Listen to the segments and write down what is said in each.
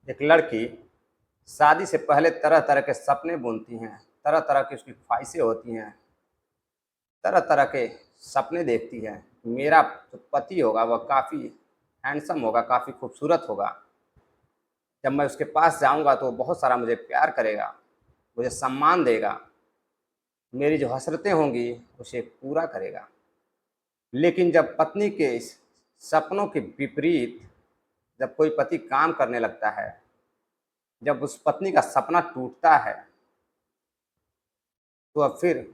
एक लड़की शादी से पहले तरह तरह के सपने बुनती हैं, तरह तरह की उसकी ख्वाहिशें होती हैं, तरह तरह के सपने देखती है। मेरा जो पति होगा वह काफ़ी हैंडसम होगा, काफ़ी खूबसूरत होगा। जब मैं उसके पास जाऊंगा तो वो बहुत सारा मुझे प्यार करेगा, मुझे सम्मान देगा, मेरी जो हसरतें होंगी उसे पूरा करेगा। लेकिन जब पत्नी के इस सपनों के विपरीत जब कोई पति काम करने लगता है, जब उस पत्नी का सपना टूटता है, तो वह फिर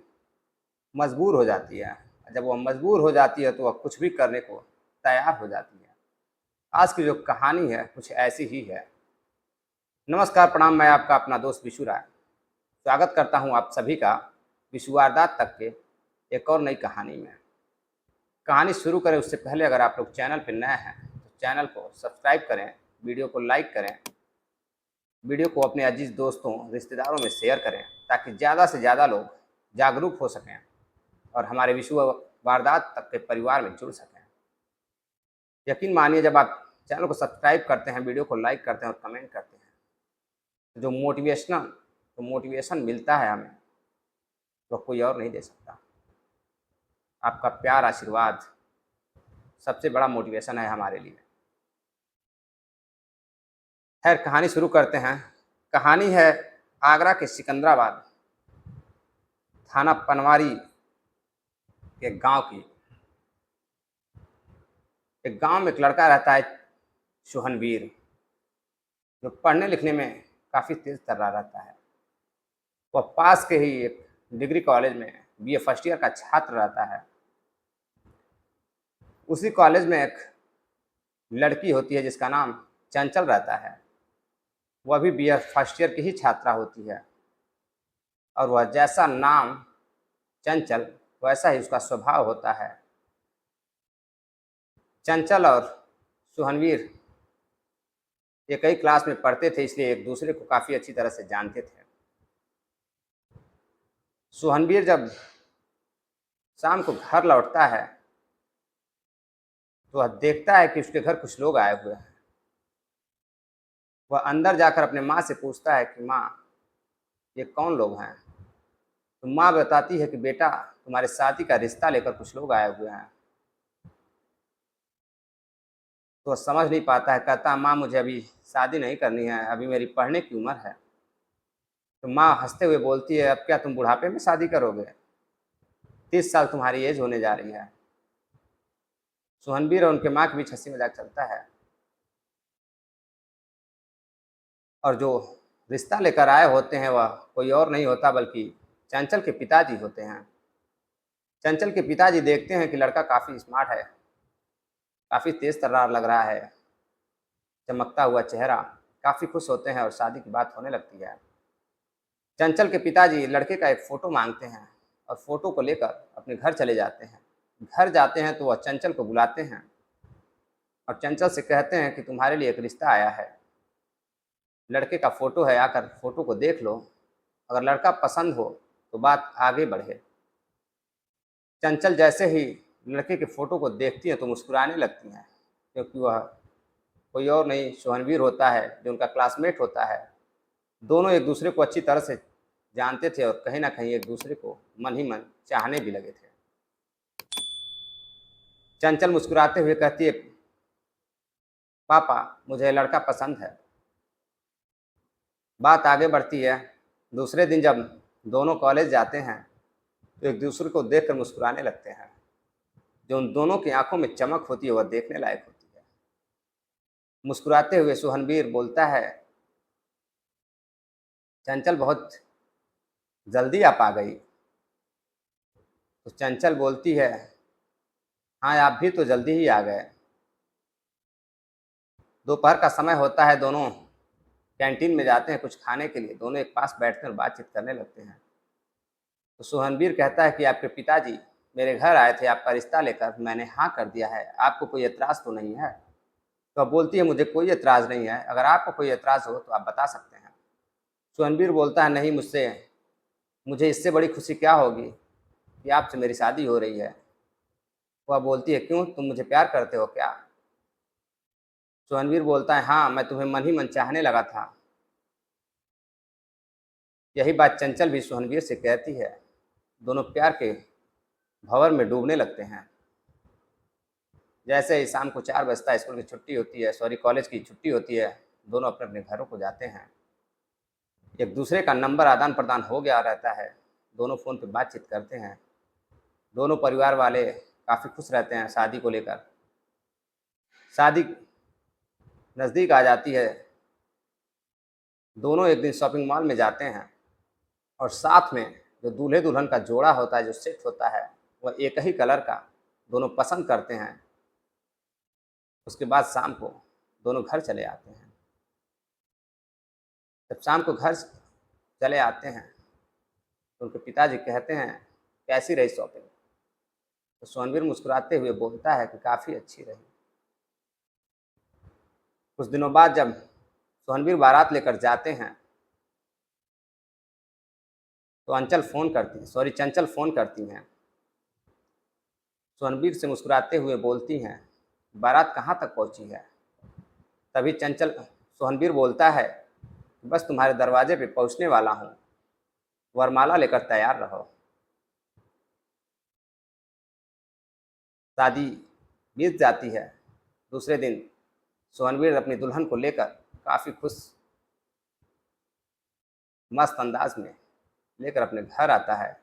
मजबूर हो जाती है। जब वह मजबूर हो जाती है तो वह कुछ भी करने को तैयार हो जाती है। आज की जो कहानी है कुछ ऐसी ही है। नमस्कार, प्रणाम। मैं आपका अपना दोस्त विशु राय स्वागत करता हूं आप सभी का विशु वारदात तक के एक और नई कहानी में। कहानी शुरू करें उससे पहले अगर आप लोग चैनल पर नए हैं तो चैनल को सब्सक्राइब करें, वीडियो को लाइक करें, वीडियो को अपने अजीज दोस्तों रिश्तेदारों में शेयर करें ताकि ज़्यादा से ज़्यादा लोग जागरूक हो सकें और हमारे विश्व वारदात तक के परिवार में जुड़ सकें। यकीन मानिए, जब आप चैनल को सब्सक्राइब करते हैं, वीडियो को लाइक करते हैं और कमेंट करते हैं, तो मोटिवेशन मिलता है हमें, तो कोई और नहीं दे सकता। आपका प्यार, आशीर्वाद सबसे बड़ा मोटिवेशन है हमारे लिए। खैर, कहानी शुरू करते हैं। कहानी है आगरा के सिकंदराबाद थाना पनवारी के गांव की। एक गांव में एक लड़का रहता है, सुहनवीर, जो पढ़ने लिखने में काफ़ी तेज तर्रा रहता है। वह पास के ही एक डिग्री कॉलेज में बीए फर्स्ट ईयर का छात्र रहता है। उसी कॉलेज में एक लड़की होती है जिसका नाम चंचल रहता है। वह भी बीए फर्स्ट ईयर की ही छात्रा होती है और वह जैसा नाम चंचल वैसा ही उसका स्वभाव होता है। चंचल और सुहनवीर एक ही क्लास में पढ़ते थे, इसलिए एक दूसरे को काफ़ी अच्छी तरह से जानते थे। सुहनवीर जब शाम को घर लौटता है तो वह देखता है कि उसके घर कुछ लोग आए हुए हैं। वह अंदर जाकर अपने माँ से पूछता है कि माँ, ये कौन लोग हैं? तो माँ बताती है कि बेटा, तुम्हारे शादी का रिश्ता लेकर कुछ लोग आए हुए हैं। तो वह समझ नहीं पाता है, कहता माँ मुझे अभी शादी नहीं करनी है, अभी मेरी पढ़ने की उम्र है। तो माँ हंसते हुए बोलती है, अब क्या तुम बुढ़ापे में शादी करोगे? 30 साल तुम्हारी एज होने जा रही है। सुहनवीर और उनके माँ के बीच हंसी मजाक चलता है और जो रिश्ता लेकर आए होते हैं वह कोई और नहीं होता बल्कि चंचल के पिताजी होते हैं। चंचल के पिताजी देखते हैं कि लड़का काफ़ी स्मार्ट है, काफ़ी तेज तर्रार लग रहा है, चमकता हुआ चेहरा। काफ़ी खुश होते हैं और शादी की बात होने लगती है। चंचल के पिताजी लड़के का एक फ़ोटो मांगते हैं और फ़ोटो को लेकर अपने घर चले जाते हैं। घर जाते हैं तो वह चंचल को बुलाते हैं और चंचल से कहते हैं कि तुम्हारे लिए एक रिश्ता आया है, लड़के का फ़ोटो है, आकर फ़ोटो को देख लो, अगर लड़का पसंद हो तो बात आगे बढ़े। चंचल जैसे ही लड़के के फ़ोटो को देखती हैं तो मुस्कुराने लगती हैं, क्योंकि वह कोई और नहीं सुहनवीर होता है जो उनका क्लासमेट होता है। दोनों एक दूसरे को अच्छी तरह से जानते थे और कहीं ना कहीं एक दूसरे को मन ही मन चाहने भी लगे थे। चंचल मुस्कुराते हुए कहती है, पापा मुझे लड़का पसंद है। बात आगे बढ़ती है। दूसरे दिन जब दोनों कॉलेज जाते हैं तो एक दूसरे को देखकर मुस्कुराने लगते हैं। जो उन दोनों की आंखों में चमक होती है वह देखने लायक होती है। मुस्कुराते हुए सुहनवीर बोलता है, चंचल बहुत जल्दी आप आ गई। तो चंचल बोलती है, हाँ आप भी तो जल्दी ही आ गए। दोपहर का समय होता है, दोनों कैंटीन में जाते हैं कुछ खाने के लिए। दोनों एक पास बैठते हैं और बातचीत करने लगते हैं। तो सुहनवीर कहता है कि आपके पिताजी मेरे घर आए थे आपका रिश्ता लेकर, मैंने हाँ कर दिया है, आपको कोई एतराज़ तो नहीं है? तो अब बोलती है, मुझे कोई एतराज़ नहीं है, अगर आपको कोई एतराज़ हो तो आप बता सकते हैं। सुहनवीर बोलता है, नहीं, मुझे इससे बड़ी खुशी क्या होगी कि आपसे मेरी शादी हो रही है। वह बोलती है, क्यों, तुम मुझे प्यार करते हो क्या? सोहनवीर बोलता है, हाँ मैं तुम्हें मन ही मन चाहने लगा था। यही बात चंचल भी सोहनवीर से कहती है। दोनों प्यार के भंवर में डूबने लगते हैं। जैसे ही शाम को 4 बजता है, स्कूल की छुट्टी होती है, सॉरी कॉलेज की छुट्टी होती है, दोनों अपने अपने घरों को जाते हैं। एक दूसरे का नंबर आदान प्रदान हो गया रहता है। दोनों फ़ोन पे बातचीत करते हैं। दोनों परिवार वाले काफ़ी खुश रहते हैं शादी को लेकर। शादी नज़दीक आ जाती है। दोनों एक दिन शॉपिंग मॉल में जाते हैं और साथ में जो दूल्हे दुल्हन का जोड़ा होता है, जो सेट होता है, वह एक ही कलर का दोनों पसंद करते हैं। उसके बाद शाम को दोनों घर चले आते हैं। जब शाम को घर चले आते हैं तो उनके पिताजी कहते हैं, कैसी रही शॉपिंग? तो सोहनवीर मुस्कुराते हुए बोलता है कि काफ़ी अच्छी रही। कुछ दिनों बाद जब सोहनवीर बारात लेकर जाते हैं तो चंचल फ़ोन करती हैं। सोहनवीर से मुस्कुराते हुए बोलती हैं, बारात कहाँ तक पहुँची है? तभी सोहनवीर बोलता है, बस तुम्हारे दरवाजे पे पहुँचने वाला हूँ, वरमाला लेकर तैयार रहो। शादी बीत जाती है। दूसरे दिन सोहनवीर अपनी दुल्हन को लेकर काफ़ी खुश मस्त अंदाज में लेकर अपने घर आता है।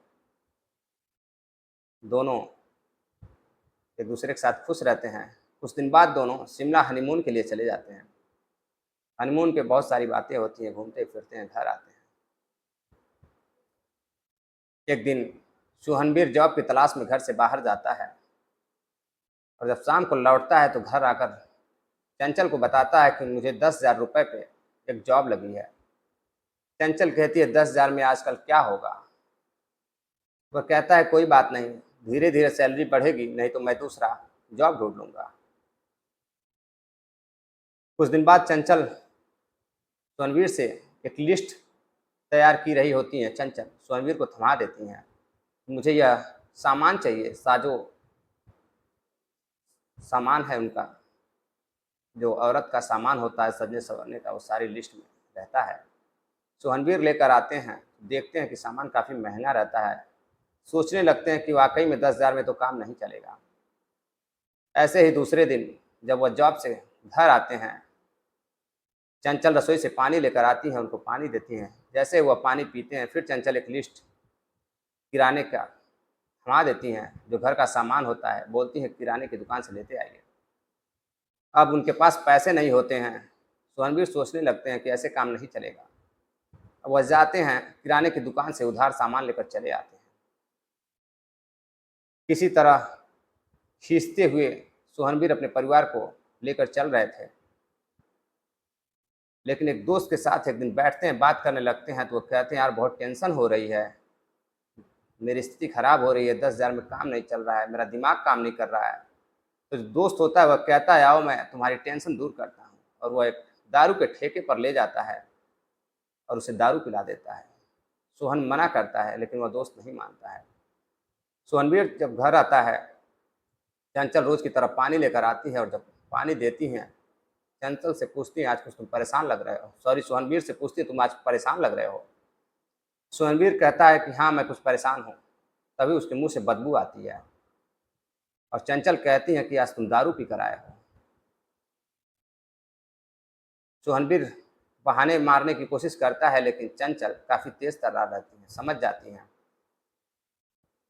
दोनों एक दूसरे के साथ खुश रहते हैं। कुछ दिन बाद दोनों शिमला हनीमून के लिए चले जाते हैं। हनीमून पे बहुत सारी बातें होती हैं, घूमते फिरते हैं, घर आते हैं। एक दिन सोहनवीर जॉब की तलाश में घर से बाहर जाता है और जब शाम को लौटता है तो घर आकर चंचल को बताता है कि मुझे 10,000 रुपये पे एक जॉब लगी है। चंचल कहती है, 10,000 में आजकल क्या होगा? वह कहता है, कोई बात नहीं, धीरे धीरे सैलरी बढ़ेगी, नहीं तो मैं दूसरा जॉब ढूंढ लूँगा। कुछ दिन बाद चंचल सोहनवीर से एक लिस्ट तैयार की रही होती हैं। चंचल सोहनवीर को थमा देती हैं, मुझे यह सामान चाहिए, साजो सामान है उनका, जो औरत का सामान होता है सजने संवरने का, वो सारी लिस्ट में रहता है। सोहनवीर लेकर आते हैं, देखते हैं कि सामान काफ़ी महंगा रहता है। सोचने लगते हैं कि वाकई में 10,000 में तो काम नहीं चलेगा। ऐसे ही दूसरे दिन जब वह जॉब से घर आते हैं, चंचल रसोई से पानी लेकर आती हैं, उनको पानी देती हैं। जैसे वह पानी पीते हैं, फिर चंचल एक लिस्ट किराने का थमा देती हैं, जो घर का सामान होता है, बोलती हैं किराने की दुकान से लेते आइए। अब उनके पास पैसे नहीं होते हैं। सोहनवीर सोचने लगते हैं कि ऐसे काम नहीं चलेगा। अब वह जाते हैं किराने की दुकान से उधार सामान लेकर चले आते हैं। किसी तरह खींचते हुए सोहनवीर अपने परिवार को लेकर चल रहे थे, लेकिन एक दोस्त के साथ एक दिन बैठते हैं, बात करने लगते हैं तो वो कहते हैं, यार बहुत टेंशन हो रही है, मेरी स्थिति खराब हो रही है, 10,000 में काम नहीं चल रहा है, मेरा दिमाग काम नहीं कर रहा है। तो जो दोस्त होता है वह कहता है, आओ मैं तुम्हारी टेंशन दूर करता हूँ, और वह एक दारू के ठेके पर ले जाता है और उसे दारू पिला देता है। सोहन मना करता है लेकिन वह दोस्त नहीं मानता है। सोहनवीर जब घर आता है, चंचल रोज की तरह पानी लेकर आती है और जब पानी देती हैं, चंचल से पूछती हैं, आज कुछ तुम परेशान लग रहे हो? सॉरी, सोहनवीर से पूछती है, तुम आज परेशान लग रहे हो? सोहनवीर कहता है कि हाँ मैं कुछ परेशान हूँ। तभी उसके मुंह से बदबू आती है और चंचल कहती है कि आज तुम दारू पी कर आए हो। सोहनवीर बहाने मारने की कोशिश करता है लेकिन चंचल काफ़ी तेज तर्रार रहती है, समझ जाती हैं।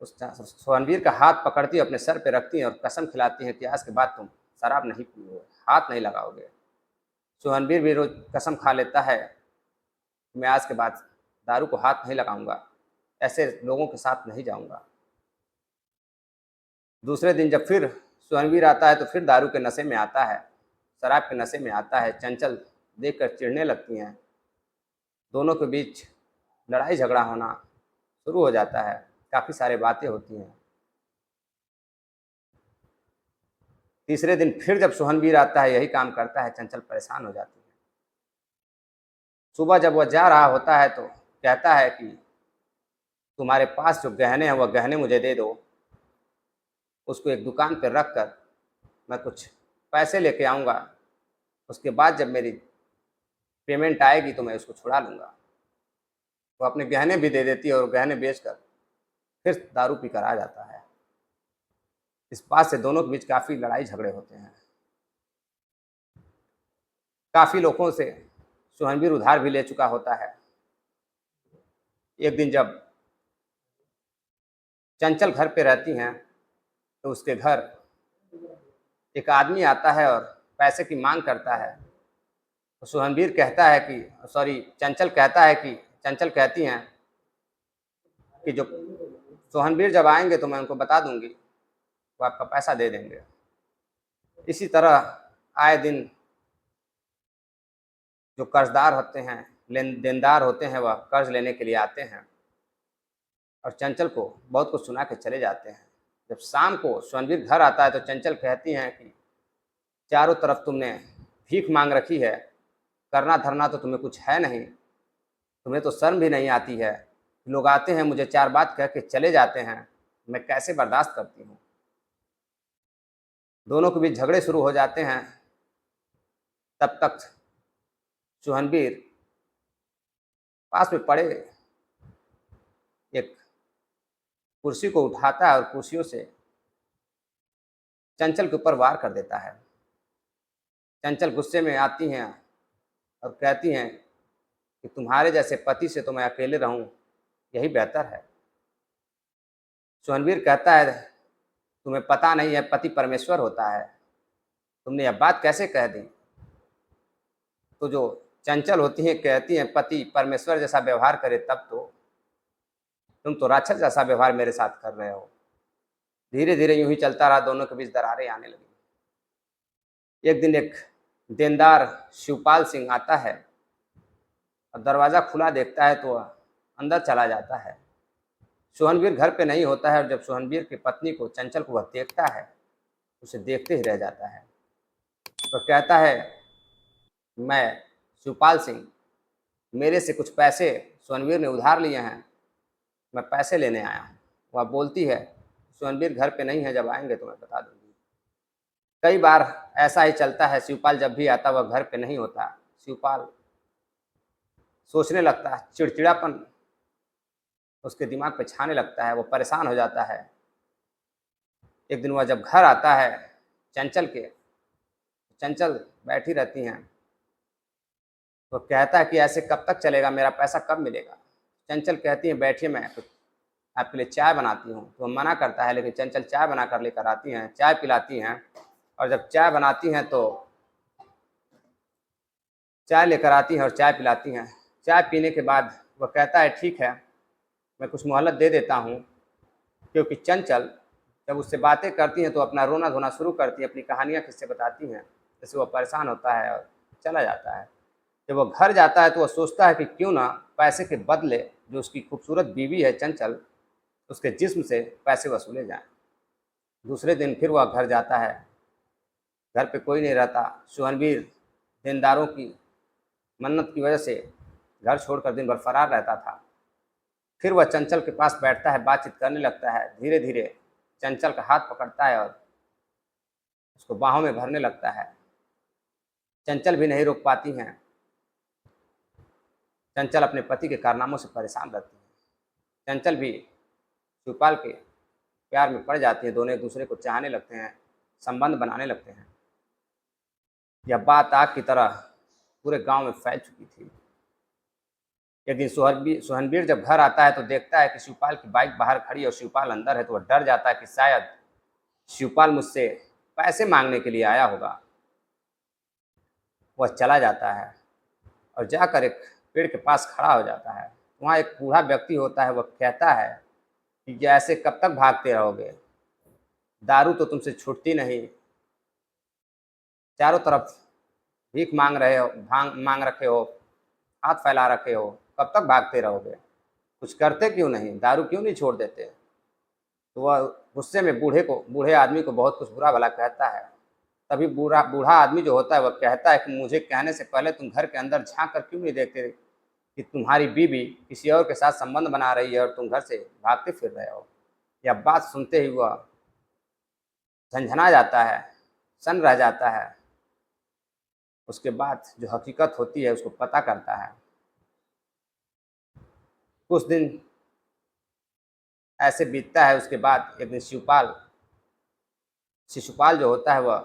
उस सोहनवीर का हाथ पकड़ती है, अपने सर पे रखती हैं और कसम खिलाती हैं कि आज के बाद तुम शराब नहीं पीओगे, हाथ नहीं लगाओगे। सोहनवीर भी रोज कसम खा लेता है, मैं आज के बाद दारू को हाथ नहीं लगाऊंगा, ऐसे लोगों के साथ नहीं जाऊंगा। दूसरे दिन जब फिर सोहनवीर आता है तो फिर दारू के नशे में आता है, शराब के नशे में आता है। चंचल देखकर चिढ़ने लगती हैं। दोनों के बीच लड़ाई झगड़ा होना शुरू हो जाता है, काफ़ी सारी बातें होती हैं। तीसरे दिन फिर जब सोहनवीर आता है, यही काम करता है, चंचल परेशान हो जाती है। सुबह जब वह जा रहा होता है तो कहता है कि तुम्हारे पास जो गहने हैं वह गहने मुझे दे दो, उसको एक दुकान पर रख कर मैं कुछ पैसे लेके आऊँगा, उसके बाद जब मेरी पेमेंट आएगी तो मैं उसको छुड़ा लूँगा। वो अपने गहने भी दे देती है और गहने बेचकर फिर दारू पीकर आ जाता है। इस बात से दोनों के बीच काफ़ी लड़ाई झगड़े होते हैं। काफ़ी लोगों से सुहनवीर उधार भी ले चुका होता है। एक दिन जब चंचल घर पे रहती हैं तो उसके घर एक आदमी आता है और पैसे की मांग करता है। तो सुहनवीर कहता है कि सॉरी चंचल कहता है कि चंचल कहती हैं कि जो सोहनवीर जब आएंगे तो मैं उनको बता दूंगी, वो आपका पैसा दे देंगे। इसी तरह आए दिन जो कर्जदार होते हैं, देनदार होते हैं, वह कर्ज लेने के लिए आते हैं और चंचल को बहुत कुछ सुना के चले जाते हैं। जब शाम को सोहनवीर घर आता है तो चंचल कहती हैं कि चारों तरफ तुमने भीख मांग रखी है, करना धरना तो तुम्हें कुछ है नहीं, तुम्हें तो शर्म भी नहीं आती है। लोग आते हैं मुझे चार बात कह के चले जाते हैं, मैं कैसे बर्दाश्त करती हूँ। दोनों के बीच झगड़े शुरू हो जाते हैं। तब तक सुहनवीर पास में पड़े एक कुर्सी को उठाता है और कुर्सियों से चंचल के ऊपर वार कर देता है। चंचल गुस्से में आती हैं और कहती हैं कि तुम्हारे जैसे पति से तो मैं अकेले रहूं, यही बेहतर है। सुहनवीर कहता है तुम्हें पता नहीं है पति परमेश्वर होता है, तुमने यह बात कैसे कह दी। तो जो चंचल होती हैं कहती हैं पति परमेश्वर जैसा व्यवहार करे तब तो, तुम तो राक्षस जैसा व्यवहार मेरे साथ कर रहे हो। धीरे धीरे यूं ही चलता रहा, दोनों के बीच दरारें आने लगी। एक दिन एक देनदार शिवपाल सिंह आता है और दरवाज़ा खुला देखता है तो अंदर चला जाता है। सुहनवीर घर पे नहीं होता है और जब सुहनवीर की पत्नी को चंचल को वह देखता है, उसे देखते ही रह जाता है। वह कहता है मैं शिवपाल सिंह, मेरे से कुछ पैसे सुहनवीर ने उधार लिए हैं, मैं पैसे लेने आया हूँ। वह बोलती है सुहनवीर घर पे नहीं है, जब आएंगे तो मैं बता दूंगी। कई बार ऐसा ही चलता है, शिवपाल जब भी आता वह घर पे नहीं होता। शिवपाल सोचने लगता है, चिड़चिड़ापन उसके दिमाग पे छाने लगता है, वो परेशान हो जाता है। एक दिन वह जब घर आता है चंचल के, चंचल बैठी रहती हैं, तो कहता है कि ऐसे कब तक चलेगा, मेरा पैसा कब मिलेगा। चंचल कहती है बैठिए मैं आपके लिए चाय बनाती हूँ। तो मना करता है, लेकिन चंचल चाय बना कर लेकर आती हैं, चाय पिलाती हैं। और जब चाय बनाती हैं तो चाय लेकर आती हैं और चाय पिलाती हैं। चाय पीने के बाद वह कहता है ठीक है मैं कुछ मोहलत दे देता हूँ, क्योंकि चंचल जब उससे बातें करती हैं तो अपना रोना धोना शुरू करती है, अपनी कहानियाँ किससे बताती हैं, जिससे वह परेशान होता है और चला जाता है। जब वह घर जाता है तो वह सोचता है कि क्यों ना पैसे के बदले जो उसकी खूबसूरत बीवी है चंचल, उसके जिस्म से पैसे वसूले जाएं। दूसरे दिन फिर वह घर जाता है, घर पे कोई नहीं रहता। सुहनवीर देनदारों की मन्नत की वजह से घर छोड़कर दिन भर फरार रहता था। फिर वह चंचल के पास बैठता है, बातचीत करने लगता है। धीरे धीरे चंचल का हाथ पकड़ता है और उसको बाहों में भरने लगता है। चंचल भी नहीं रोक पाती हैं। चंचल अपने पति के कारनामों से परेशान रहती है। चंचल भी शिवपाल के प्यार में पड़ जाती है, दोनों एक दूसरे को चाहने लगते हैं, संबंध बनाने लगते हैं। यह बात आग की तरह पूरे गांव में फैल चुकी थी। एक दिन सुहनवीर जब घर आता है तो देखता है कि शिवपाल की बाइक बाहर खड़ी है और शिवपाल अंदर है। तो वह डर जाता है कि शायद शिवपाल मुझसे पैसे मांगने के लिए आया होगा। वह चला जाता है और जाकर एक पेड़ के पास खड़ा हो जाता है। वहाँ एक बूढ़ा व्यक्ति होता है, वह कहता है कि ऐसे कब तक भागते रहोगे, दारू तो तुमसे छूटती नहीं, चारों तरफ भीख मांग रहे हो, मांग रखे हो, हाथ फैला रखे हो, कब तक भागते रहोगे, कुछ करते क्यों नहीं, दारू क्यों नहीं छोड़ देते। तो वह गुस्से में बूढ़े आदमी को बहुत कुछ बुरा भला कहता है। तभी बूढ़ा आदमी जो होता है वह कहता है कि मुझे कहने से पहले तुम घर के अंदर झांक कर क्यों नहीं देखते कि तुम्हारी बीवी किसी और के साथ संबंध बना रही है और तुम घर से भागते फिर रहे हो। यह बात सुनते ही वह झंझना जाता है, सन्न रह जाता है। उसके बाद जो हकीकत होती है उसको पता करता है। कुछ दिन ऐसे बीतता है, उसके बाद एक दिन शिशुपाल जो होता है वह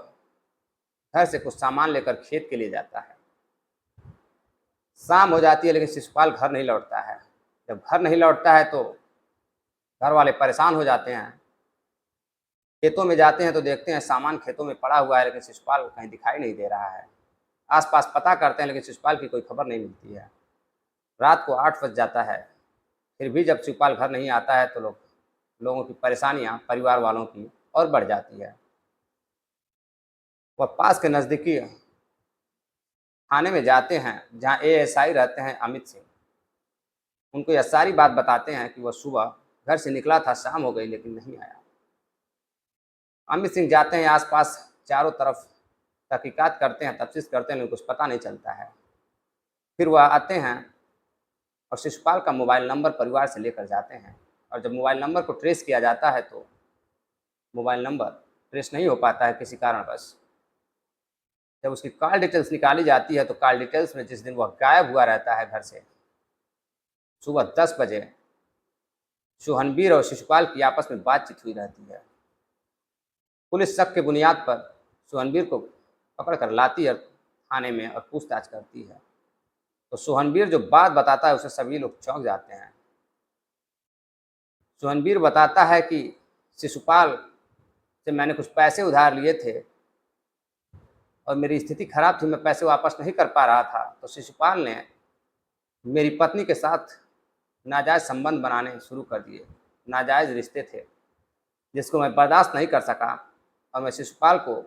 घर से कुछ सामान लेकर खेत के लिए जाता है। शाम हो जाती है लेकिन शिशुपाल घर नहीं लौटता है। जब घर नहीं लौटता है तो घर वाले परेशान हो जाते हैं। खेतों में जाते हैं तो देखते हैं सामान खेतों में पड़ा हुआ है, लेकिन शिशुपाल कहीं दिखाई नहीं दे रहा है। आसपास पता करते हैं लेकिन शिशुपाल की कोई खबर नहीं मिलती है। रात को 8 बज जाता है, फिर भी जब शिशुपाल घर नहीं आता है तो लोगों की परेशानियां परिवार वालों की और बढ़ जाती है। वह पास के नज़दीकी थाने में जाते हैं जहां एएसआई रहते हैं अमित सिंह। उनको यह सारी बात बताते हैं कि वह सुबह घर से निकला था, शाम हो गई लेकिन नहीं आया। अमित सिंह जाते हैं आसपास चारों तरफ तहकीकात करते हैं, तफ्तीश करते हैं, लेकिन कुछ पता नहीं चलता है। फिर वह आते हैं और शिशुपाल का मोबाइल नंबर परिवार से लेकर जाते हैं, और जब मोबाइल नंबर को ट्रेस किया जाता है तो मोबाइल नंबर ट्रेस नहीं हो पाता है किसी कारणवश। जब उसकी कॉल डिटेल्स निकाली जाती है तो कॉल डिटेल्स में जिस दिन वह गायब हुआ रहता है घर से, सुबह 10 बजे सोहनवीर और शिशुपाल की आपस में बातचीत हुई रहती है। पुलिस शक के बुनियाद पर सोहनवीर को पकड़ कर लाती है थाने में और पूछताछ करती है। तो सोहनवीर जो बात बताता है उसे सभी लोग चौंक जाते हैं। सोहनवीर बताता है कि शिशुपाल से मैंने कुछ पैसे उधार लिए थे और मेरी स्थिति खराब थी, मैं पैसे वापस नहीं कर पा रहा था, तो शिशुपाल ने मेरी पत्नी के साथ नाजायज़ संबंध बनाने शुरू कर दिए। नाजायज़ रिश्ते थे जिसको मैं बर्दाश्त नहीं कर सका, और मैं शिशुपाल को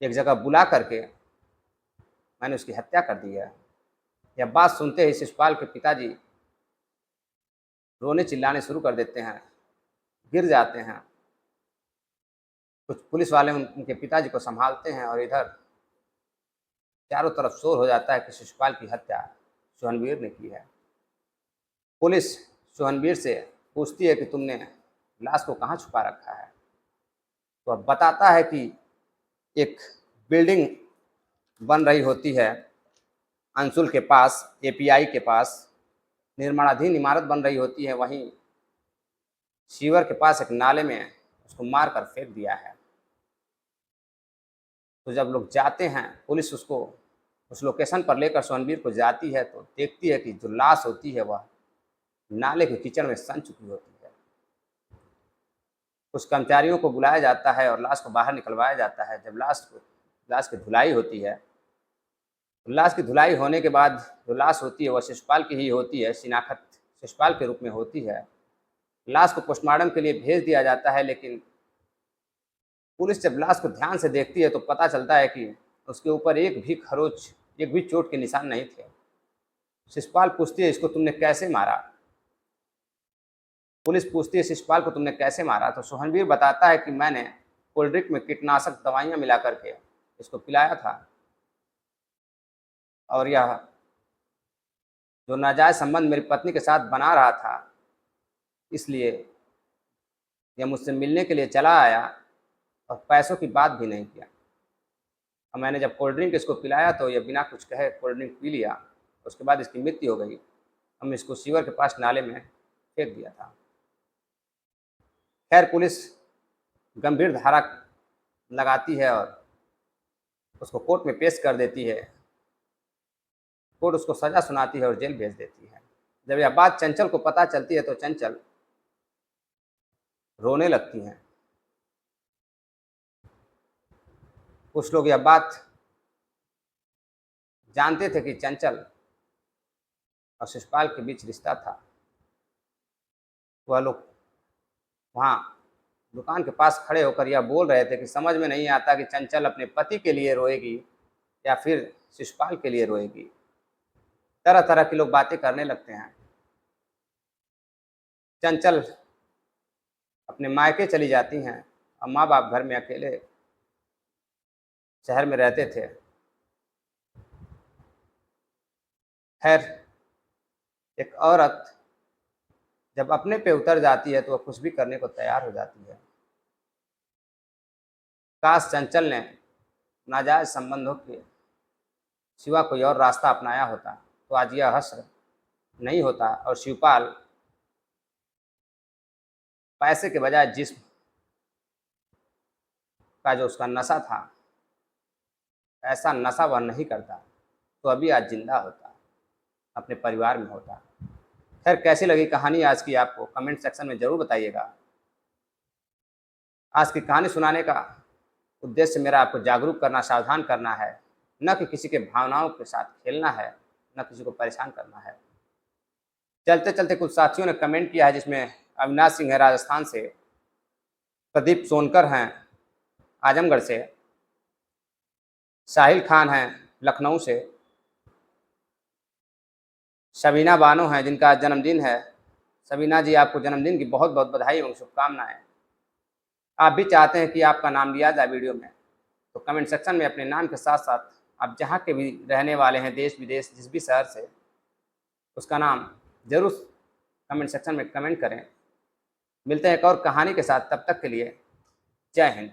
एक जगह बुला करके मैंने उसकी हत्या कर दी है। यह बात सुनते ही शिशुपाल के पिताजी रोने चिल्लाने शुरू कर देते हैं, गिर जाते हैं। कुछ पुलिस वाले उनके पिताजी को संभालते हैं और इधर चारों तरफ शोर हो जाता है कि शिशुपाल की हत्या सोहनवीर ने की है। पुलिस सोहनवीर से पूछती है कि तुमने लाश को कहाँ छुपा रखा है, तो अब बताता है कि एक बिल्डिंग बन रही होती है अंशुल के पास, एपीआई के पास निर्माणाधीन इमारत बन रही होती है, वहीं सीवर के पास एक नाले में उसको मार कर फेंक दिया है। तो जब लोग जाते हैं, पुलिस उसको उस लोकेशन पर लेकर सोहनवीर को जाती है तो देखती है कि जो लाश होती है वह नाले के कीचड़ में सन चुकी होती है। कुछ कर्मचारियों को बुलाया जाता है और लाश को बाहर निकलवाया जाता है। जब लाश की धुलाई होती है, तो लाश की धुलाई होने के बाद जो लाश होती है वह शिशुपाल की ही होती है, शिनाख्त शिशुपाल के रूप में होती है। लाश को पोस्टमार्टम के लिए भेज दिया जाता है, लेकिन पुलिस जब लाश को ध्यान से देखती है तो पता चलता है कि उसके ऊपर एक भी खरोच, एक भी चोट के निशान नहीं थे। शिशुपाल पूछती है, इसको तुमने कैसे मारा? पुलिस पूछती है, शिशुपाल को तुमने कैसे मारा? तो सोहनवीर बताता है कि मैंने कोल्ड ड्रिंक में कीटनाशक दवाइयाँ मिला करके इसको पिलाया था, और यह जो नाजायज़ संबंध मेरी पत्नी के साथ बना रहा था, इसलिए यह मुझसे मिलने के लिए चला आया और पैसों की बात भी नहीं किया। और मैंने जब कोल्ड ड्रिंक इसको पिलाया तो यह बिना कुछ कहे कोल्ड ड्रिंक पी लिया। उसके बाद इसकी मृत्यु हो गई। हमने इसको सीवर के पास नाले में फेंक दिया था। खैर, पुलिस गंभीर धारा लगाती है और उसको कोर्ट में पेश कर देती है। कोर्ट उसको सज़ा सुनाती है और जेल भेज देती है। जब यह बात चंचल को पता चलती है तो चंचल रोने लगती हैं। कुछ लोग यह बात जानते थे कि चंचल और शिशुपाल के बीच रिश्ता था। वह लोग वहाँ दुकान के पास खड़े होकर यह बोल रहे थे कि समझ में नहीं आता कि चंचल अपने पति के लिए रोएगी या फिर शिशुपाल के लिए रोएगी। तरह तरह के लोग बातें करने लगते हैं। चंचल अपने मायके चली जाती हैं और माँ बाप घर में अकेले शहर में रहते थे। खैर, एक औरत जब अपने पे उतर जाती है तो वह कुछ भी करने को तैयार हो जाती है। काश चंचल ने नाजायज संबंधों के सिवा कोई और रास्ता अपनाया होता तो आज यह हश्र नहीं होता और शिवपाल पैसे के बजाय जिस्म का जो उसका नशा था, ऐसा नशा वह नहीं करता तो अभी आज जिंदा होता, अपने परिवार में होता। खैर, कैसी लगी कहानी आज की आपको कमेंट सेक्शन में ज़रूर बताइएगा। आज की कहानी सुनाने का उद्देश्य मेरा आपको जागरूक करना, सावधान करना है, न कि किसी के भावनाओं के साथ खेलना है, न किसी को परेशान करना है। चलते चलते कुछ साथियों ने कमेंट किया है, जिसमें अविनाश सिंह है राजस्थान से, प्रदीप सोनकर हैं आजमगढ़ से, साहिल खान हैं लखनऊ से, शबीना बानो हैं जिनका आज जन्मदिन है। शबीना जी, आपको जन्मदिन की बहुत बहुत बधाई एवं शुभकामनाएं। आप भी चाहते हैं कि आपका नाम लिया जाए वीडियो में, तो कमेंट सेक्शन में अपने नाम के साथ साथ आप जहाँ के भी रहने वाले हैं, देश विदेश जिस भी शहर से, उसका नाम जरूर कमेंट सेक्शन में कमेंट करें। मिलते हैं एक और कहानी के साथ, तब तक के लिए जय हिंद।